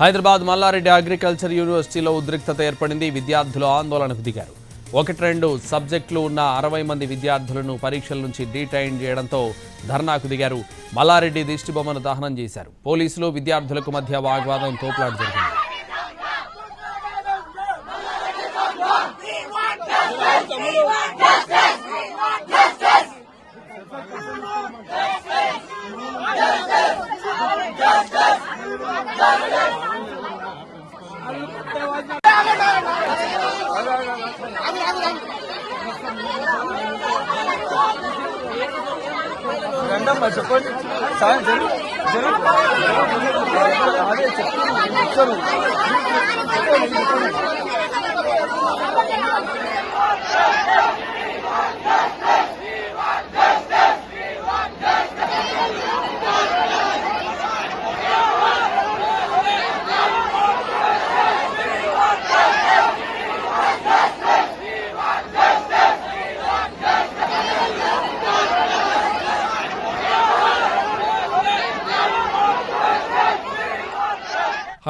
Hyderabad Mallareddy agriculture యూనివర్సిటీలో ఉద్రిక్తత ఏర్పడింది. విద్యార్థులు ఆందోళనకు దిగారు. 1-2 సబ్జెక్టులు ఉన్న 60 మంది విద్యార్థులను పరీక్షల నుంచి డీటైన్ చేయడంతో ధర్నాకు దిగారు. మల్లారెడ్డి దిష్టిబొమ్మను దహనం చేశారు. పోలీసులు విద్యార్థులకు మధ్య వాగ్వాదం, తోపులాట జరిగింది.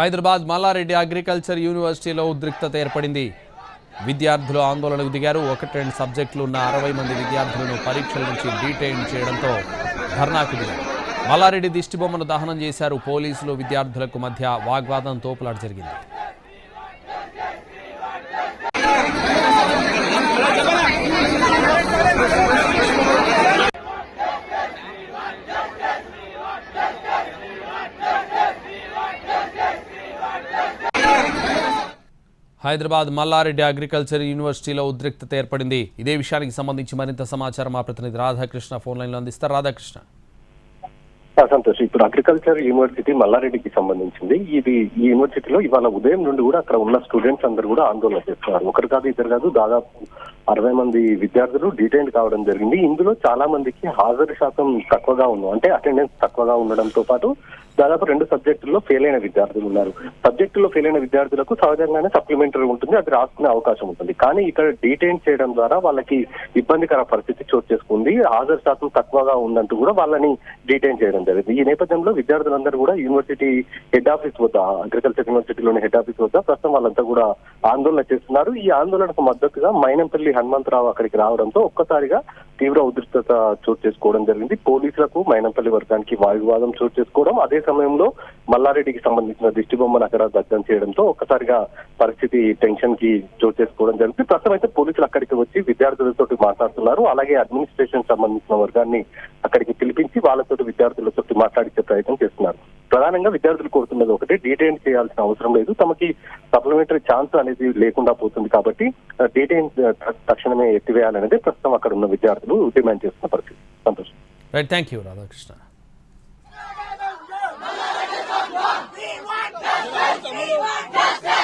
హైదరాబాద్ మల్లారెడ్డి అగ్రికల్చర్ యూనివర్సిటీలో ఉద్రిక్తత ఏర్పడింది. విద్యార్థులు ఆందోళనకు దిగారు. 1-2 సబ్జెక్టులు ఉన్న 60 మంది విద్యార్థులను పరీక్షల నుంచి డీటైన్ చేయడంతో ధర్నాకు దిగారు. మల్లారెడ్డి దిష్టిబొమ్మను దహనం చేశారు. పోలీసులు విద్యార్థులకు మధ్య వాగ్వాదం, తోపులాట జరిగింది. హైదరాబాద్ మల్లారెడ్డి అగ్రికల్చర్ యూనివర్సిటీలో ఉద్రిక్తత ఏర్పడింది. ఇదే విషయానికి సంబంధించి మరింత సమాచారం మా ప్రతినిధి రాధాకృష్ణ ఫోన్ లైన్లో అందిస్తారు. రాధాకృష్ణ. సంతోష్, ఇప్పుడు అగ్రికల్చర్ యూనివర్సిటీ మల్లారెడ్డికి సంబంధించింది. ఈ యూనివర్సిటీలో ఇవాళ ఉదయం నుండి కూడా అక్కడ ఉన్న స్టూడెంట్స్ అందరూ కూడా ఆందోళన చేస్తున్నారు. ఒకరు కాదు, ఇద్దరు కాదు, దాదాపు 60 మంది విద్యార్థులు డీటైన్ కావడం జరిగింది. ఇందులో చాలా మందికి హాజరు శాతం తక్కువగా ఉంది, అంటే అటెండెన్స్ తక్కువగా ఉండడంతో పాటు దాదాపు 2 సబ్జెక్టుల్లో ఫెయిల్ అయిన విద్యార్థులు ఉన్నారు. సబ్జెక్టులో ఫెయిల్ అయిన విద్యార్థులకు సహజంగానే సప్లిమెంటరీ ఉంటుంది, అది రాసుకునే అవకాశం ఉంటుంది. కానీ ఇక్కడ డీటైన్ చేయడం ద్వారా వాళ్ళకి ఇబ్బందికర పరిస్థితి చోటు చేసుకుంది. హాజరు శాతం తక్కువగా ఉందంటూ కూడా వాళ్ళని డీటైన్ చేయడం జరిగింది. ఈ నేపథ్యంలో విద్యార్థులందరూ కూడా యూనివర్సిటీ హెడ్ ఆఫీస్ వద్ద, అగ్రికల్చర్ యూనివర్సిటీలోని హెడ్ ఆఫీస్ వద్ద ప్రస్తుతం వాళ్ళంతా కూడా ఆందోళన చేస్తున్నారు. ఈ ఆందోళనకు మద్దతుగా మైనంపల్లి హనుమంతరావు అక్కడికి రావడంతో ఒక్కసారిగా తీవ్ర ఉద్రిక్తత చోటు చేసుకోవడం జరిగింది. పోలీసులకు మైనంపల్లి వర్గానికి వాగ్వాదం చోటు చేసుకోవడం, అదే సమయంలో మల్లారెడ్డికి సంబంధించిన దిష్టిబొమ్మను అక్కడ దగ్ధం చేయడంతో ఒక్కసారిగా పరిస్థితి టెన్షన్ కి చోటు చేసుకోవడం జరిగింది. ప్రస్తుతం అయితే పోలీసులు అక్కడికి వచ్చి విద్యార్థులతో మాట్లాడుతున్నారు. అలాగే అడ్మినిస్ట్రేషన్ సంబంధించిన వర్గాన్ని అక్కడికి పిలిపించి వాళ్ళతో విద్యార్థులతో మాట్లాడించే ప్రయత్నం చేస్తున్నారు. ప్రధానంగా విద్యార్థులు కోరుతున్నది ఒకటి, డీటైన్ చేయాల్సిన అవసరం లేదు, తమకి సప్లిమెంటరీ ఛాన్స్ అనేది లేకుండా పోతుంది కాబట్టి డీటైన్ తక్షణమే ఎత్తివేయాలనేది ప్రస్తుతం అక్కడ ఉన్న విద్యార్థులు డిమాండ్ చేస్తున్న పరిస్థితి. సంతోషం. Right, thank you Radhakrishna. We want justice! We want justice!